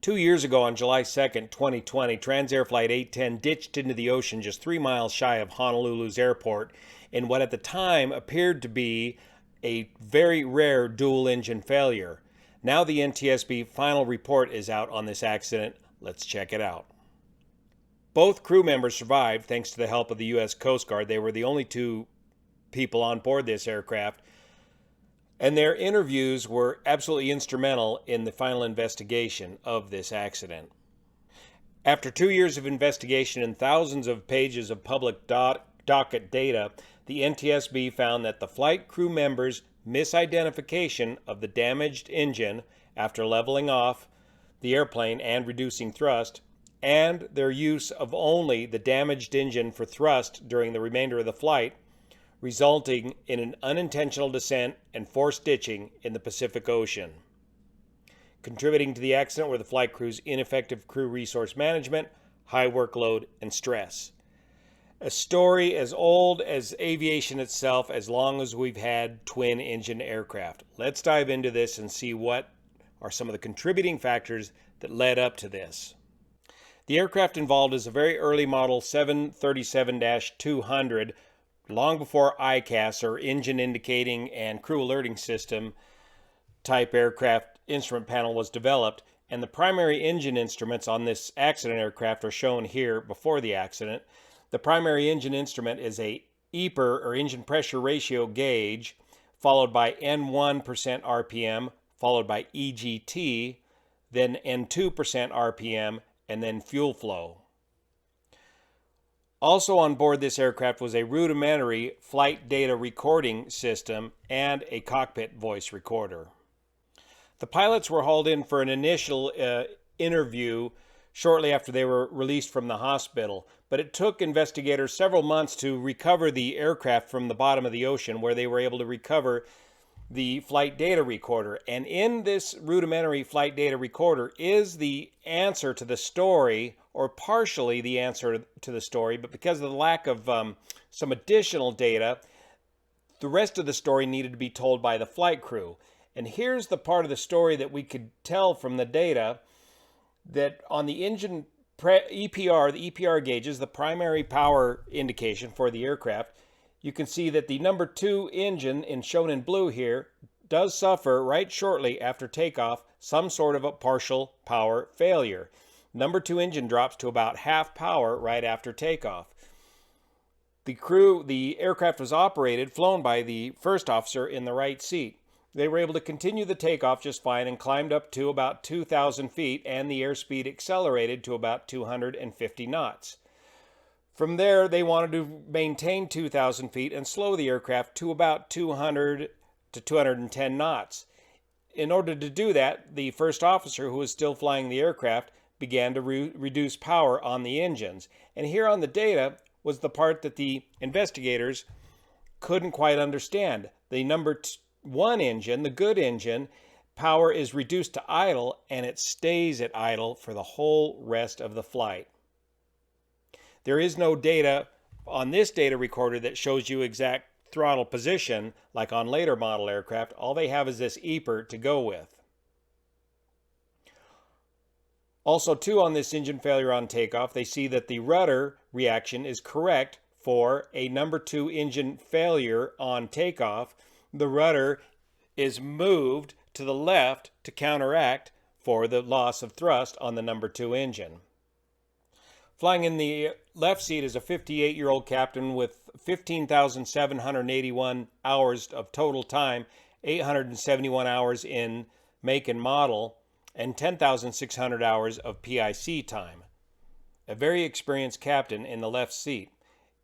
2 years ago, on July 2nd, 2020, Transair Flight 810 ditched into the ocean just 3 miles shy of Honolulu's airport in what at the time appeared to be a very rare dual-engine failure. Now the NTSB final report is out on this accident. Let's check it out. Both crew members survived thanks to the help of the U.S. Coast Guard. They were the only two people on board this aircraft, and their interviews were absolutely instrumental in the final investigation of this accident. After 2 years of investigation and thousands of pages of public docket data, the NTSB found that the flight crew members' misidentification of the damaged engine after leveling off the airplane and reducing thrust, and their use of only the damaged engine for thrust during the remainder of the flight, resulting in an unintentional descent and forced ditching in the Pacific Ocean. Contributing to the accident were the flight crew's ineffective crew resource management, high workload, and stress. A story as old as aviation itself, as long as we've had twin-engine aircraft. Let's dive into this and see what are some of the contributing factors that led up to this. The aircraft involved is a very early model 737-200, long before ICAS, or Engine Indicating and Crew Alerting System type aircraft instrument panel, was developed, and the primary engine instruments on this accident aircraft are shown here before the accident. The primary engine instrument is a EPR, or engine pressure ratio gauge, followed by N1% RPM, followed by EGT, then N2% RPM, and then fuel flow. Also on board this aircraft was a rudimentary flight data recording system and a cockpit voice recorder. The pilots were hauled in for an initial interview shortly after they were released from the hospital, but it took investigators several months to recover the aircraft from the bottom of the ocean, where they were able to recover the flight data recorder. And in this rudimentary flight data recorder is the answer to the story, or partially the answer to the story, but because of the lack of some additional data, the rest of the story needed to be told by the flight crew. And here's the part of the story that we could tell from the data, that on the engine EPR, the EPR gauges, the primary power indication for the aircraft, you can see that the number 2 engine, shown in blue here, does suffer right shortly after takeoff some sort of a partial power failure. Number 2 engine drops to about half power right after takeoff. The aircraft was flown by the first officer in the right seat. They were able to continue the takeoff just fine and climbed up to about 2,000 feet, and the airspeed accelerated to about 250 knots. From there, they wanted to maintain 2,000 feet and slow the aircraft to about 200 to 210 knots. In order to do that, the first officer, who was still flying the aircraft, began to reduce power on the engines. And here on the data was the part that the investigators couldn't quite understand. The number 1 engine, the good engine, power is reduced to idle, and it stays at idle for the whole rest of the flight. There is no data on this data recorder that shows you exact throttle position like on later model aircraft. All they have is this EPR to go with. Also, too, on this engine failure on takeoff, they see that the rudder reaction is correct for a number 2 engine failure on takeoff. The rudder is moved to the left to counteract for the loss of thrust on the number 2 engine. Flying in the left seat is a 58-year-old captain with 15,781 hours of total time, 871 hours in make and model, and 10,600 hours of PIC time. A very experienced captain in the left seat.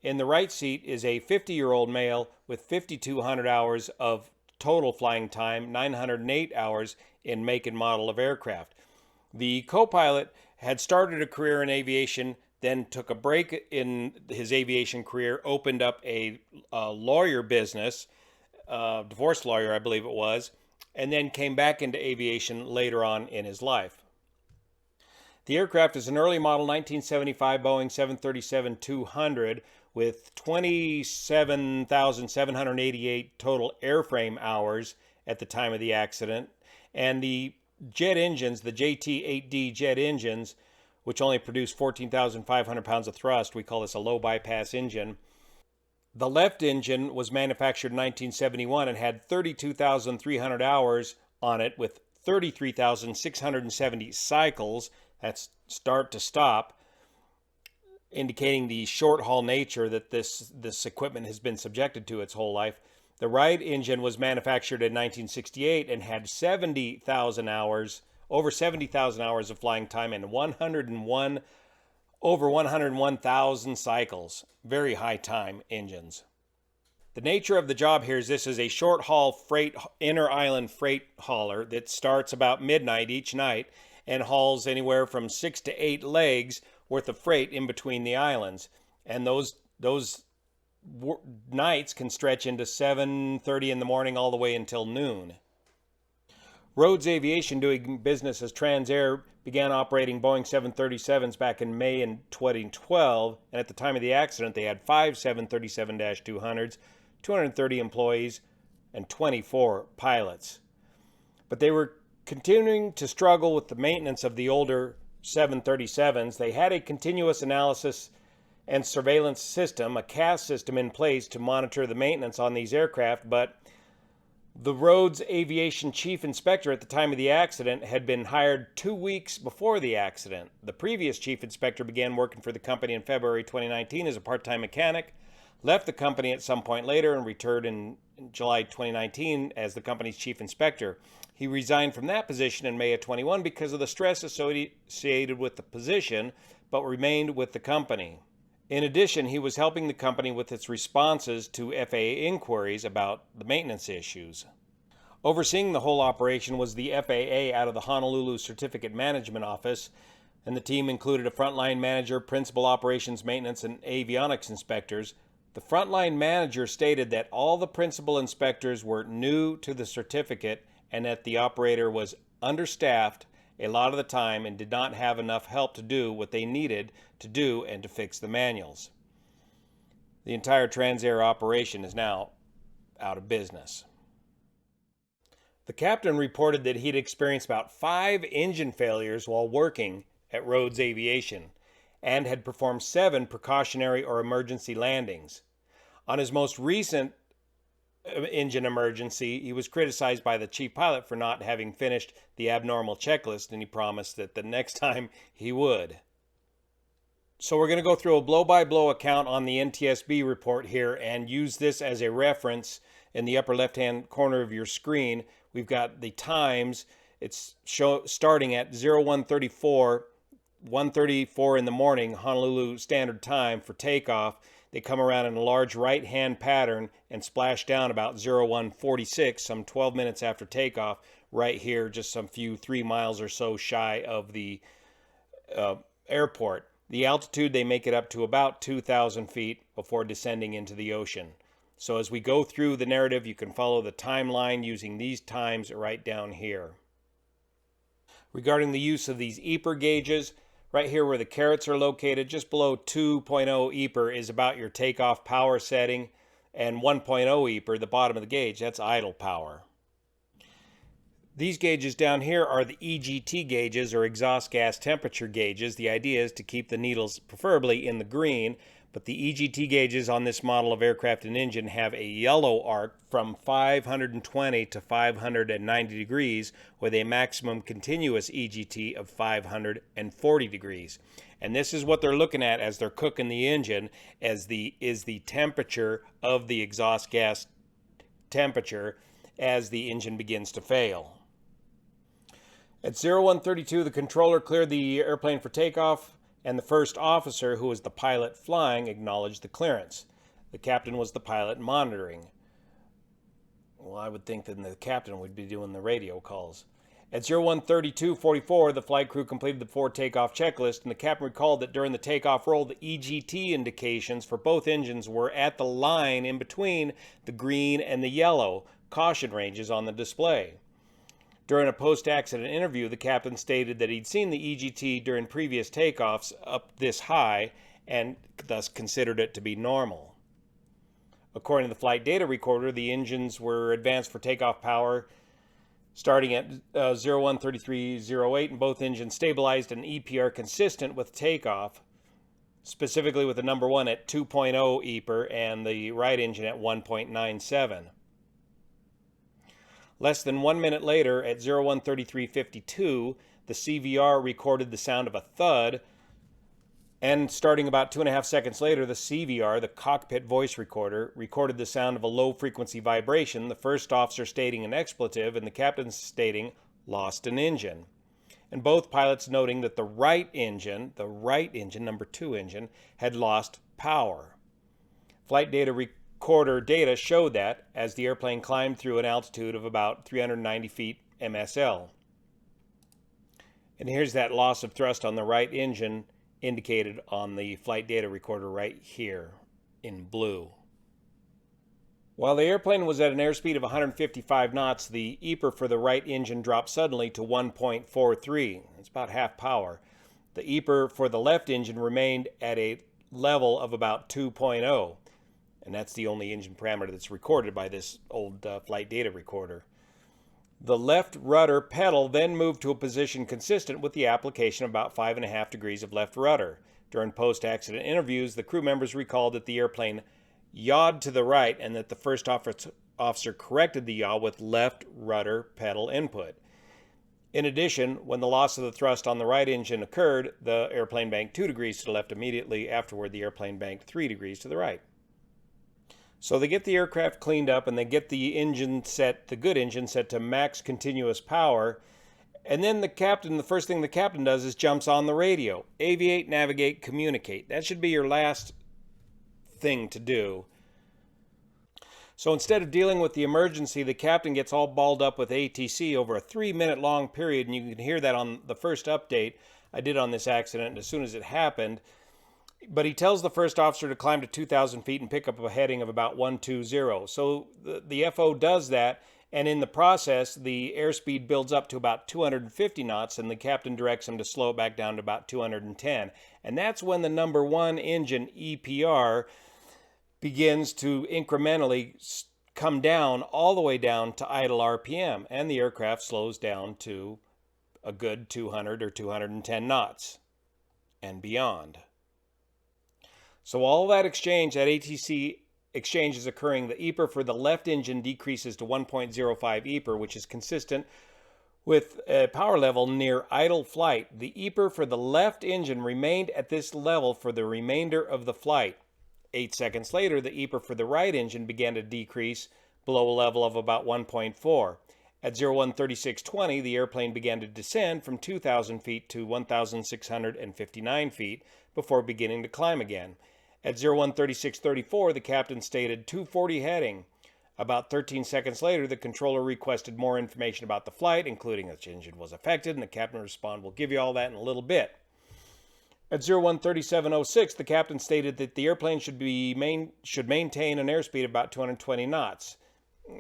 In the right seat is a 50-year-old male with 5,200 hours of total flying time, 908 hours in make and model of aircraft. The co-pilot had started a career in aviation, then took a break in his aviation career, opened up a lawyer business, divorce lawyer I believe it was, and then came back into aviation later on in his life. The aircraft is an early model 1975 Boeing 737-200 with 27,788 total airframe hours at the time of the accident, and the jet engines, the JT-8D jet engines, which only produce 14,500 pounds of thrust, we call this a low bypass engine. The left engine was manufactured in 1971 and had 32,300 hours on it with 33,670 cycles. That's start to stop, indicating the short haul nature that this equipment has been subjected to its whole life. The right engine was manufactured in 1968 and had 70,000 hours, over 70,000 hours of flying time and over 101,000 cycles. Very high time engines. The nature of the job here is this is a short haul freight, inner island freight hauler that starts about midnight each night and hauls anywhere from 6 to 8 legs worth of freight in between the islands. And those nights can stretch into 7:30 in the morning all the way until noon. Rhodes Aviation, doing business as Transair, began operating Boeing 737s back in May in 2012, and at the time of the accident they had 5 737-200s, 230 employees, and 24 pilots. But they were continuing to struggle with the maintenance of the older 737s. They had a continuous analysis and surveillance system, a CAS system in place to monitor the maintenance on these aircraft, but the Rhodes Aviation chief inspector at the time of the accident had been hired 2 weeks before the accident. The previous chief inspector began working for the company in February 2019 as a part-time mechanic, left the company at some point later, and returned in July 2019 as the company's chief inspector. He resigned from that position in May of 21 because of the stress associated with the position, but remained with the company. In addition, he was helping the company with its responses to FAA inquiries about the maintenance issues. Overseeing the whole operation was the FAA out of the Honolulu Certificate Management Office, and the team included a frontline manager, principal operations maintenance, and avionics inspectors. The frontline manager stated that all the principal inspectors were new to the certificate and that the operator was understaffed a lot of the time and did not have enough help to do what they needed to do and to fix the manuals. The entire Transair operation is now out of business. The captain reported that he'd experienced about 5 engine failures while working at Rhodes Aviation and had performed 7 precautionary or emergency landings. On his most recent engine emergency, he was criticized by the chief pilot for not having finished the abnormal checklist, and he promised that the next time he would. So we're going to go through a blow-by-blow account on the NTSB report here and use this as a reference. In the upper left-hand corner of your screen, we've got the times. It's starting at 1:34 in the morning, Honolulu Standard Time for takeoff. They come around in a large right-hand pattern and splash down about 01:46, some 12 minutes after takeoff, right here, just some 3 miles or so shy of the airport. The altitude, they make it up to about 2,000 feet before descending into the ocean. So as we go through the narrative, you can follow the timeline using these times right down here. Regarding the use of these EPR gauges, right here where the carats are located, just below 2.0 EPR is about your takeoff power setting, and 1.0 EPR, the bottom of the gauge, that's idle power. These gauges down here are the EGT gauges, or exhaust gas temperature gauges. The idea is to keep the needles preferably in the green, but the EGT gauges on this model of aircraft and engine have a yellow arc from 520 to 590 degrees with a maximum continuous EGT of 540 degrees. And this is what they're looking at as they're cooking the engine, is the temperature of the exhaust gas temperature as the engine begins to fail. At 01:32, the controller cleared the airplane for takeoff, and the first officer, who was the pilot flying, acknowledged the clearance. The captain was the pilot monitoring. Well, I would think that the captain would be doing the radio calls. At 01:32:44, the flight crew completed the before takeoff checklist, and the captain recalled that during the takeoff roll, the EGT indications for both engines were at the line in between the green and the yellow caution ranges on the display. During a post-accident interview, the captain stated that he'd seen the EGT during previous takeoffs up this high and thus considered it to be normal. According to the flight data recorder, the engines were advanced for takeoff power Starting at 013308, and both engines stabilized and EPR consistent with takeoff, specifically with the number 1 at 2.0 EPR and the right engine at 1.97. Less than 1 minute later, at 013352, the CVR recorded the sound of a thud, and starting about 2.5 seconds later, the CVR, the cockpit voice recorder, recorded the sound of a low-frequency vibration, the first officer stating an expletive and the captain stating, "lost an engine." And both pilots noting that the right engine, number 2 engine, had lost power. Flight data recorder data showed that as the airplane climbed through an altitude of about 390 feet MSL. And here's that loss of thrust on the right engine indicated on the flight data recorder right here in blue. While the airplane was at an airspeed of 155 knots, the EPR for the right engine dropped suddenly to 1.43. It's about half power. The EPR for the left engine remained at a level of about 2.0, and that's the only engine parameter that's recorded by this old flight data recorder. The left rudder pedal then moved to a position consistent with the application of about 5.5 degrees of left rudder. During post-accident interviews, the crew members recalled that the airplane yawed to the right and that the first officer corrected the yaw with left rudder pedal input. In addition, when the loss of the thrust on the right engine occurred, the airplane banked 2 degrees to the left immediately. Afterward, the airplane banked 3 degrees to the right. So they get the aircraft cleaned up and they get the engine set, the good engine set to max continuous power. And then the first thing the captain does is jumps on the radio. Aviate, navigate, communicate. That should be your last thing to do. So instead of dealing with the emergency, the captain gets all balled up with ATC over a 3-minute long period. And you can hear that on the first update I did on this accident as soon as it happened. But he tells the first officer to climb to 2,000 feet and pick up a heading of about 120. So the FO does that, and in the process, the airspeed builds up to about 250 knots, and the captain directs him to slow it back down to about 210. And that's when the number 1 engine, EPR, begins to incrementally come down all the way down to idle RPM, and the aircraft slows down to a good 200 or 210 knots and beyond. So all that exchange, that ATC exchange is occurring. The EPR for the left engine decreases to 1.05 EPR, which is consistent with a power level near idle flight. The EPR for the left engine remained at this level for the remainder of the flight. 8 seconds later, the EPR for the right engine began to decrease below a level of about 1.4. At 013620, the airplane began to descend from 2,000 feet to 1,659 feet before beginning to climb again. At 013634, the captain stated 240 heading. About 13 seconds later, the controller requested more information about the flight, including which engine was affected, and the captain responded, "We'll give you all that in a little bit." At 013706, the captain stated that the airplane should maintain an airspeed of about 220 knots.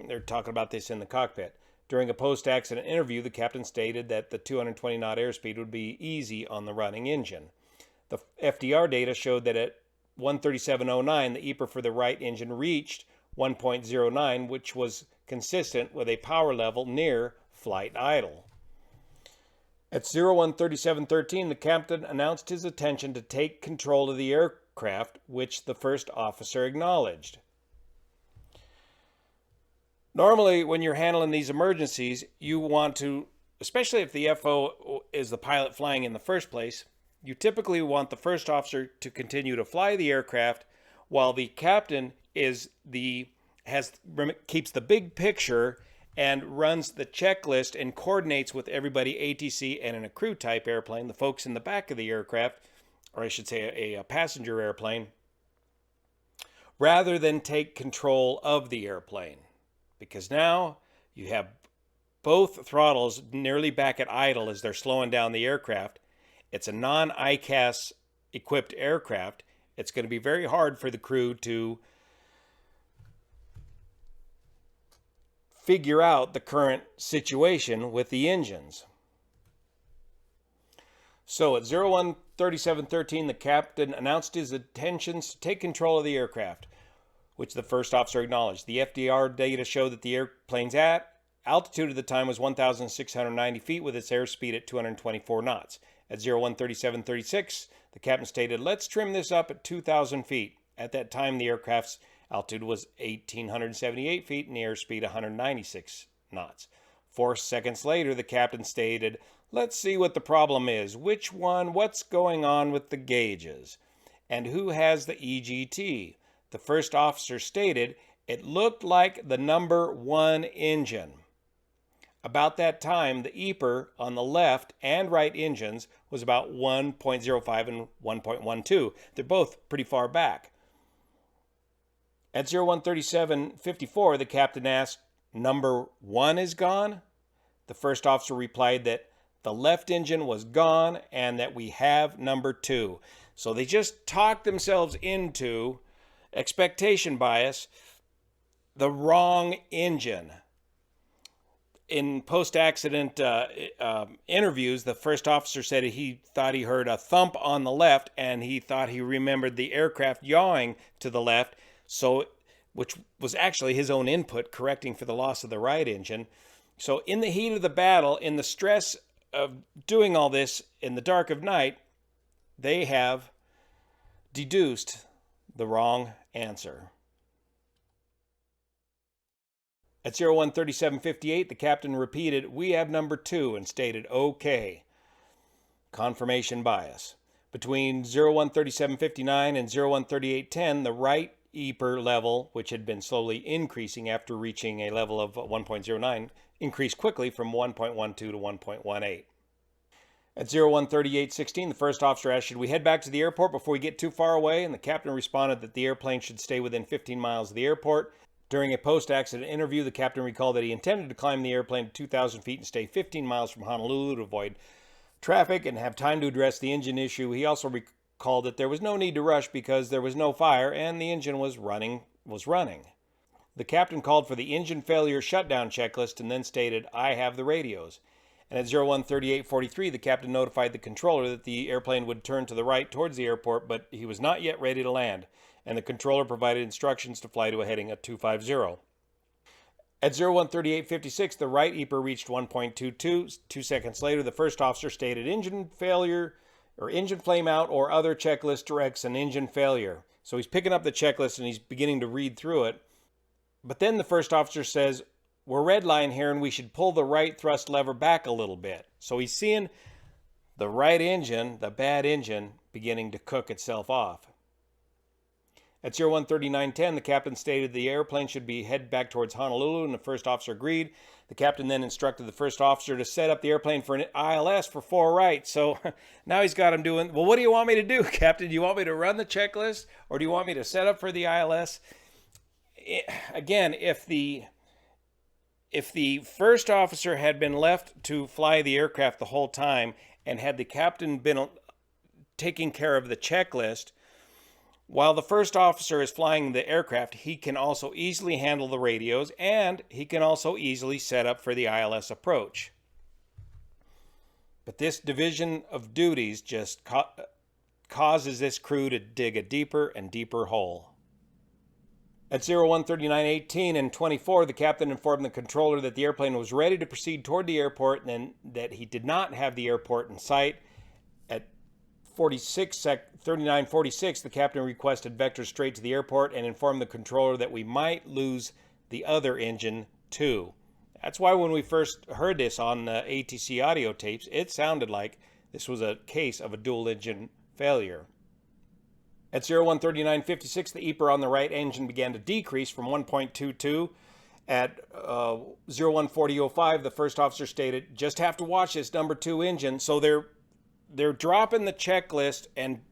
They're talking about this in the cockpit. During a post-accident interview, the captain stated that the 220 knot airspeed would be easy on the running engine. The FDR data showed that at 13709, the EPR for the right engine reached 1.09, which was consistent with a power level near flight idle. At 013713, the captain announced his intention to take control of the aircraft, which the first officer acknowledged. Normally, when you're handling these emergencies, you want to, especially if the FO is the pilot flying in the first place, you typically want the first officer to continue to fly the aircraft while the captain keeps the big picture and runs the checklist and coordinates with everybody ATC and in a crew type airplane, the folks in the back of the aircraft, or I should say a passenger airplane, rather than take control of the airplane. Because now you have both throttles nearly back at idle as they're slowing down the aircraft. It's a non-ICAS equipped aircraft. It's going to be very hard for the crew to figure out the current situation with the engines. So at 013713, the captain announced his intentions to take control of the aircraft, which the first officer acknowledged. The FDR data showed that the airplane's at altitude at the time was 1,690 feet with its airspeed at 224 knots. At 013736, the captain stated, "Let's trim this up at 2,000 feet." At that time, the aircraft's altitude was 1,878 feet and the airspeed 196 knots. 4 seconds later, the captain stated, "Let's see what the problem is. Which one? What's going on with the gauges? And who has the EGT?" The first officer stated, "It looked like the number 1 engine." About that time, the EPR on the left and right engines was about 1.05 and 1.12. They're both pretty far back. At 013754, the captain asked, "Number 1 is gone?" The first officer replied that the left engine was gone and that we have number 2. So they just talked themselves into expectation bias, the wrong engine. In post-accident interviews, the first officer said he thought he heard a thump on the left and he thought he remembered the aircraft yawing to the left, which was actually his own input correcting for the loss of the right engine. So in the heat of the battle, in the stress of doing all this in the dark of night, they have deduced the wrong answer. At 013758, the captain repeated, "We have number 2," and stated, "Okay." Confirmation bias. Between 013759 and 013810, the right EPR level, which had been slowly increasing after reaching a level of 1.09, increased quickly from 1.12 to 1.18. At 013816, the first officer asked, "Should we head back to the airport before we get too far away?" And the captain responded that the airplane should stay within 15 miles of the airport. During a post-accident interview, the captain recalled that he intended to climb the airplane to 2,000 feet and stay 15 miles from Honolulu to avoid traffic and have time to address the engine issue. He also recalled that there was no need to rush because there was no fire and the engine was running. The captain called for the engine failure shutdown checklist and then stated, "I have the radios." And at 013843, the captain notified the controller that the airplane would turn to the right towards the airport, but he was not yet ready to land, and the controller provided instructions to fly to a heading of 250. At 013856, the right EPR reached 1.22. 2 seconds later, the first officer stated, "Engine failure or engine flame out or other checklist directs an engine failure." So he's picking up the checklist and he's beginning to read through it. But then the first officer says, "We're red line here and we should pull the right thrust lever back a little bit." So he's seeing the right engine, the bad engine, beginning to cook itself off. At 013910, the captain stated the airplane should be head back towards Honolulu, and the first officer agreed. The captain then instructed the first officer to set up the airplane for an ILS for 4 right. So now he's got him doing, "Well, what do you want me to do, Captain? Do you want me to run the checklist or do you want me to set up for the ILS?" Again, if the first officer had been left to fly the aircraft the whole time and had the captain been taking care of the checklist, while the first officer is flying the aircraft, he can also easily handle the radios and he can also easily set up for the ILS approach. But this division of duties just causes this crew to dig a deeper and deeper hole. At 013918 and 24, the captain informed the controller that the airplane was ready to proceed toward the airport and that he did not have the airport in sight. At 3946, the captain requested vectors straight to the airport and informed the controller that we might lose the other engine too. That's why when we first heard this on the ATC audio tapes, it sounded like this was a case of a dual engine failure. At 013956, the EPR on the right engine began to decrease from 1.22. At 014005, the first officer stated, "Just have to watch this number 2 engine." So they're dropping the checklist and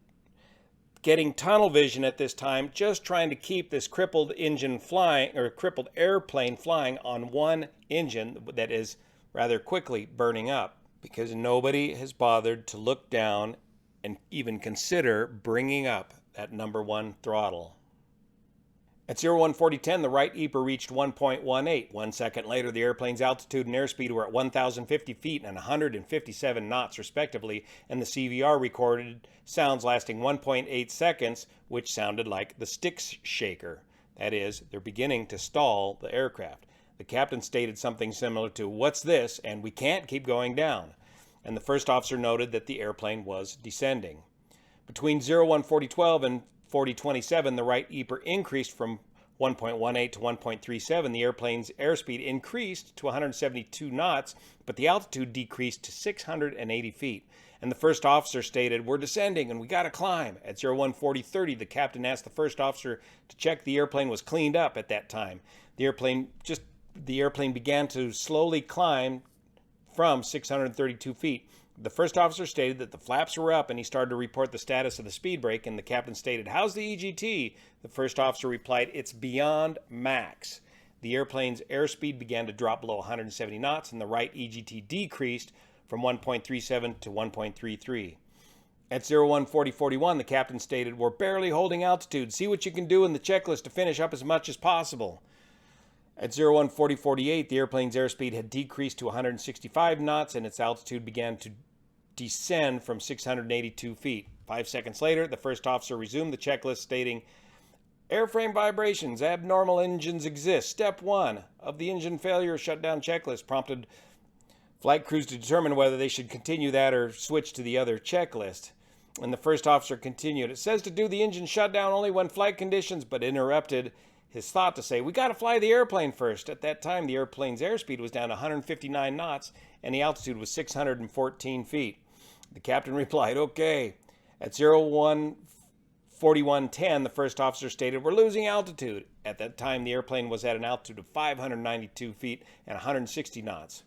getting tunnel vision at this time, just trying to keep this crippled engine flying, or crippled airplane flying on one engine that is rather quickly burning up, because nobody has bothered to look down and even consider bringing up that number 1 throttle. At 014010, the right EPR reached 1.18. 1 second later, the airplane's altitude and airspeed were at 1,050 feet and 157 knots, respectively, and the CVR recorded sounds lasting 1.8 seconds, which sounded like the sticks shaker. That is, they're beginning to stall the aircraft. The captain stated something similar to, "What's this?" and "We can't keep going down." And the first officer noted that the airplane was descending. Between 014012 and 4027, the right EPR increased from 1.18 to 1.37. The airplane's airspeed increased to 172 knots, but the altitude decreased to 680 feet. And the first officer stated, "We're descending and we got to climb." At 014030, the captain asked the first officer to check the airplane was cleaned up at that time. The airplane began to slowly climb from 632 feet. The first officer stated that the flaps were up and he started to report the status of the speed brake, and the captain stated, "How's the EGT?" The first officer replied, "It's beyond max." The airplane's airspeed began to drop below 170 knots and the right EGT decreased from 1.37 to 1.33. At 014041, the captain stated, "We're barely holding altitude. See what you can do in the checklist to finish up as much as possible." At 014048, the airplane's airspeed had decreased to 165 knots and its altitude began to descend from 682 feet. 5 seconds later, the first officer resumed the checklist stating, "Airframe vibrations, abnormal engines exist. Step 1 of the engine failure shutdown checklist prompted flight crews to determine whether they should continue that or switch to the other checklist." And the first officer continued, "It says to do the engine shutdown only when flight conditions," but interrupted his thought to say, "We got to fly the airplane first." At that time, the airplane's airspeed was down to 159 knots and the altitude was 614 feet. The captain replied, "Okay." At 014110, the first officer stated, "We're losing altitude." At that time, the airplane was at an altitude of 592 feet and 160 knots.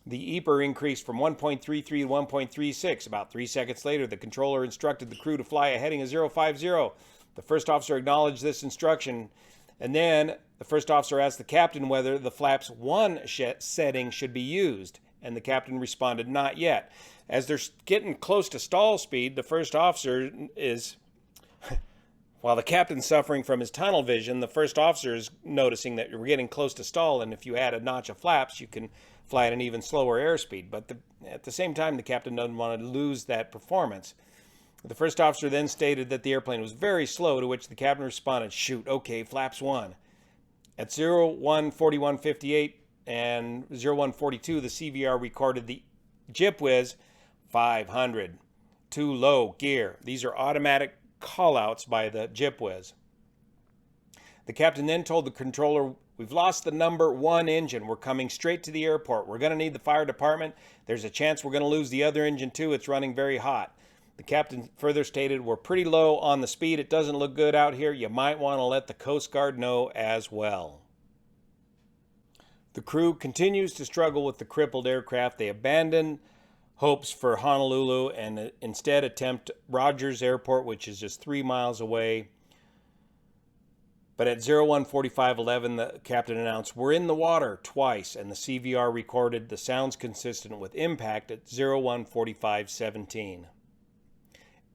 The EPR increased from 1.33 to 1.36. About 3 seconds later, the controller instructed the crew to fly a heading of 050. The first officer acknowledged this instruction, and then the first officer asked the captain whether the flaps 1 setting should be used, and the captain responded, "Not yet." As they're getting close to stall speed, the first officer is, while the captain's suffering from his tunnel vision, the first officer is noticing that we're getting close to stall, and if you add a notch of flaps, you can fly at an even slower airspeed. But at the same time, the captain doesn't want to lose that performance. The first officer then stated that the airplane was very slow, to which the captain responded, "Shoot, okay, flaps 1. At 014158 and 0142, the CVR recorded the GIPWIZ 500. Too low gear. These are automatic callouts by the GIPWIZ. The captain then told the controller, "We've lost the number 1 engine. We're coming straight to the airport. We're going to need the fire department. There's a chance we're going to lose the other engine too. It's running very hot." The captain further stated, "We're pretty low on the speed. It doesn't look good out here. You might want to let the Coast Guard know as well." The crew continues to struggle with the crippled aircraft. They abandon hopes for Honolulu and instead attempt Rogers Airport, which is just 3 miles away. But at 014511, the captain announced, "We're in the water," twice, and the CVR recorded the sounds consistent with impact at 014517.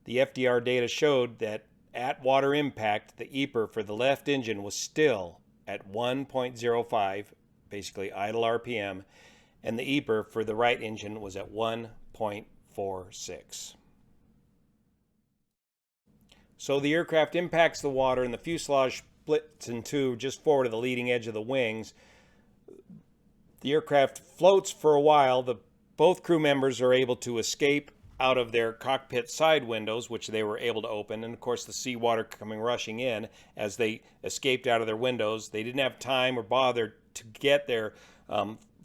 The FDR data showed that at water impact, the EPR for the left engine was still at 1.05, basically idle RPM, and the EPR for the right engine was at 1.46. So the aircraft impacts the water and the fuselage splits in two just forward of the leading edge of the wings. The aircraft floats for a while. Both crew members are able to escape out of their cockpit side windows, which they were able to open, and of course the seawater coming rushing in as they escaped out of their windows. They didn't have time or bother to get their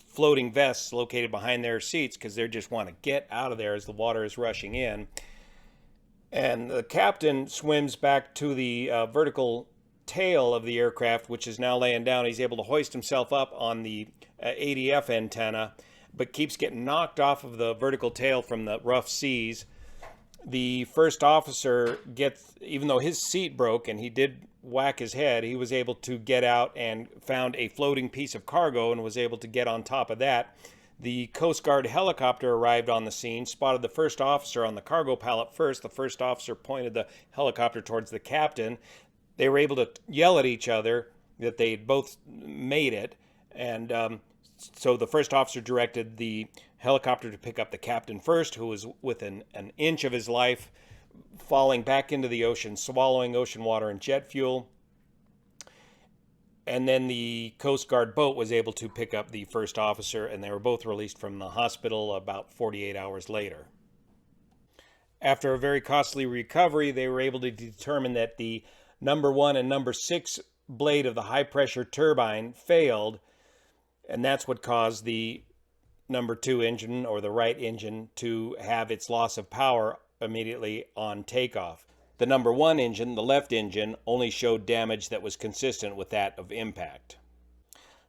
floating vests located behind their seats because they just want to get out of there as the water is rushing in. And the captain swims back to the vertical tail of the aircraft, which is now laying down. He's able to hoist himself up on the ADF antenna, but keeps getting knocked off of the vertical tail from the rough seas. The first officer gets, even though his seat broke and he did whack his head, he was able to get out and found a floating piece of cargo and was able to get on top of that. The Coast Guard helicopter arrived on the scene, spotted the first officer on the cargo pallet first. The first officer pointed the helicopter towards the captain. They were able to yell at each other that they had both made it, and so the first officer directed the helicopter to pick up the captain first, who was within an inch of his life, falling back into the ocean, swallowing ocean water and jet fuel. And then the Coast Guard boat was able to pick up the first officer, and they were both released from the hospital about 48 hours later. After a very costly recovery, they were able to determine that the number 1 and number 6 blade of the high pressure turbine failed, and that's what caused the number 2 engine, or the right engine, to have its loss of power immediately on takeoff. The number 1 engine, the left engine, only showed damage that was consistent with that of impact.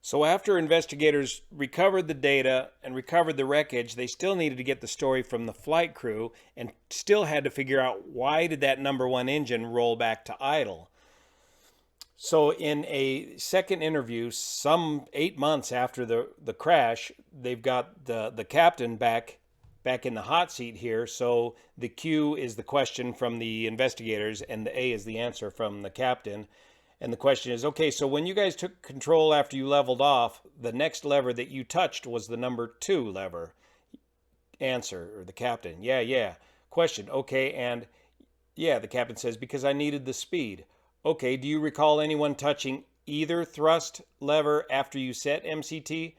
So after investigators recovered the data and recovered the wreckage, they still needed to get the story from the flight crew and still had to figure out, why did that number 1 engine roll back to idle? So in a second interview, some 8 months after the crash, they've got the captain back in the hot seat here. So the Q is the question from the investigators and the A is the answer from the captain. And the question is, okay, so when you guys took control after you leveled off, the next lever that you touched was the number 2 lever. Answer, or the captain, yeah. Question, okay, and yeah, the captain says, because I needed the speed. Okay, do you recall anyone touching either thrust lever after you set MCT?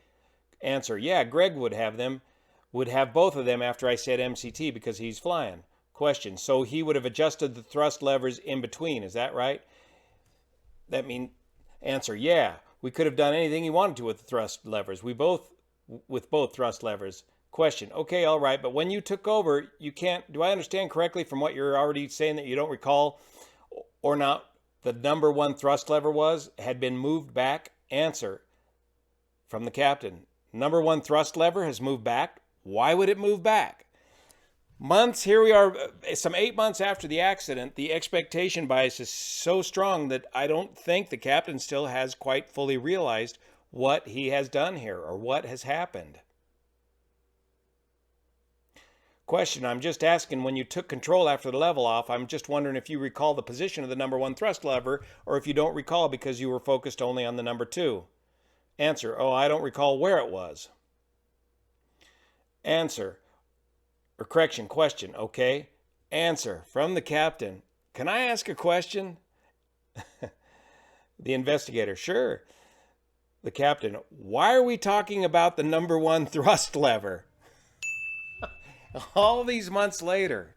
Answer, yeah, Greg would have both of them after I set MCT because he's flying. Question, so he would have adjusted the thrust levers in between, is that right? That mean, answer, yeah, we could have done anything he wanted to with the thrust levers. With both thrust levers. Question, okay, all right, but when you took over, you can't, do I understand correctly from what you're already saying that you don't recall or not, the number 1 thrust lever had been moved back? Answer from the captain, number 1 thrust lever has moved back? Why would it move back? Months, here we are, some 8 months after the accident, the expectation bias is so strong that I don't think the captain still has quite fully realized what he has done here or what has happened. Question, I'm just asking, when you took control after the level off, I'm just wondering if you recall the position of the number 1 thrust lever, or if you don't recall because you were focused only on the number 2. Answer, oh, I don't recall where it was. Answer, or correction, question, okay. Answer from the captain, can I ask a question? The investigator, sure. The captain, why are we talking about the number 1 thrust lever? All these months later.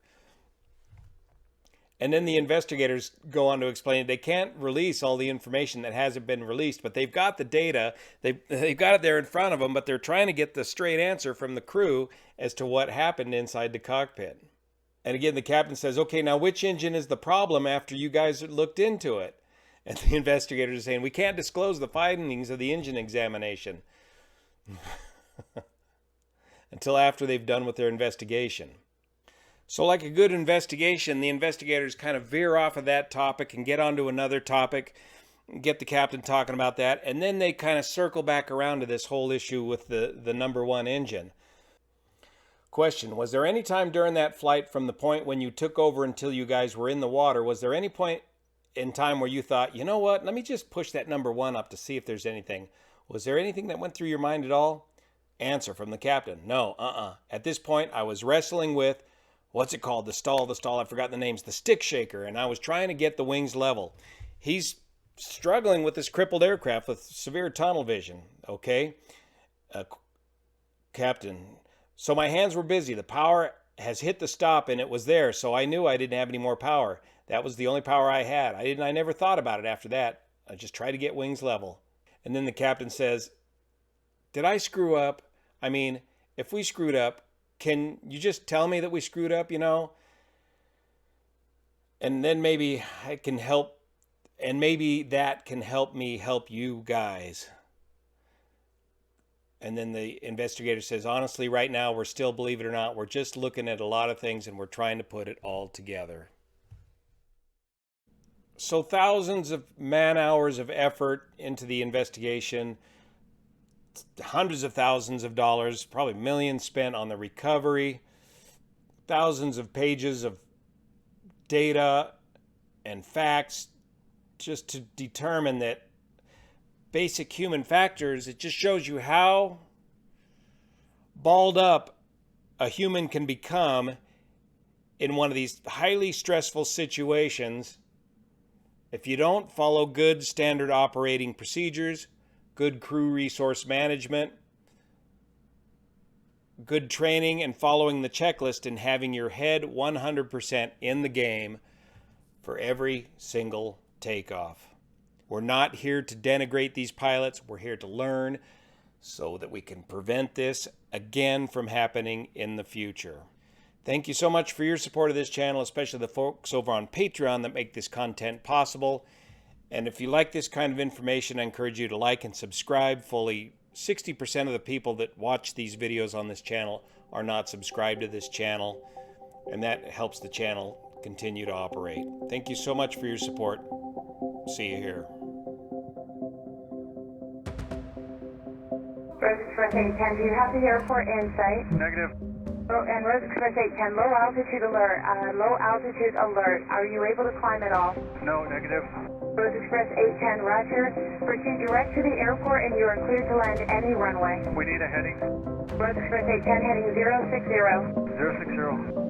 And then the investigators go on to explain they can't release all the information that hasn't been released, but they've got the data, they've got it there in front of them, but they're trying to get the straight answer from the crew as to what happened inside the cockpit. And again, the captain says, okay, now which engine is the problem after you guys looked into it? And the investigators are saying, we can't disclose the findings of the engine examination until after they've done with their investigation. So like a good investigation, the investigators kind of veer off of that topic and get onto another topic, get the captain talking about that, and then they kind of circle back around to this whole issue with the number 1 engine. Question, was there any time during that flight from the point when you took over until you guys were in the water, was there any point in time where you thought, you know what, let me just push that number 1 up to see if there's anything? Was there anything that went through your mind at all? Answer from the captain, no, At this point, I was wrestling with, what's it called? The stall, I've forgotten the names, the stick shaker, and I was trying to get the wings level. He's struggling with this crippled aircraft with severe tunnel vision, okay? Captain, so my hands were busy. The power has hit the stop and it was there, so I knew I didn't have any more power. That was the only power I had. I never thought about it after that. I just tried to get wings level. And then the captain says, did I screw up? I mean, if we screwed up, can you just tell me that we screwed up, you know? And then maybe I can help, and maybe that can help me help you guys. And then the investigator says, honestly, right now, we're still, believe it or not, we're just looking at a lot of things and we're trying to put it all together. So thousands of man hours of effort into the investigation, hundreds of thousands of dollars, probably millions spent on the recovery, thousands of pages of data and facts just to determine that basic human factors. It just shows you how balled up a human can become in one of these highly stressful situations. If you don't follow good standard operating procedures, good crew resource management, good training, and following the checklist and having your head 100% in the game for every single takeoff. We're not here to denigrate these pilots. We're here to learn so that we can prevent this again from happening in the future. Thank you so much for your support of this channel, especially the folks over on Patreon that make this content possible. And if you like this kind of information, I encourage you to like and subscribe. Fully 60% of the people that watch these videos on this channel are not subscribed to this channel, and that helps the channel continue to operate. Thank you so much for your support. See you here. Rose Express 810, do you have the airport in sight? Negative. Oh, and Rose Express 810, low altitude alert. Low altitude alert. Are you able to climb at all? No, negative. Rose Express 810, roger. Proceed direct to the airport and you are cleared to land any runway. We need a heading. Rose Express 810, heading 060. 060.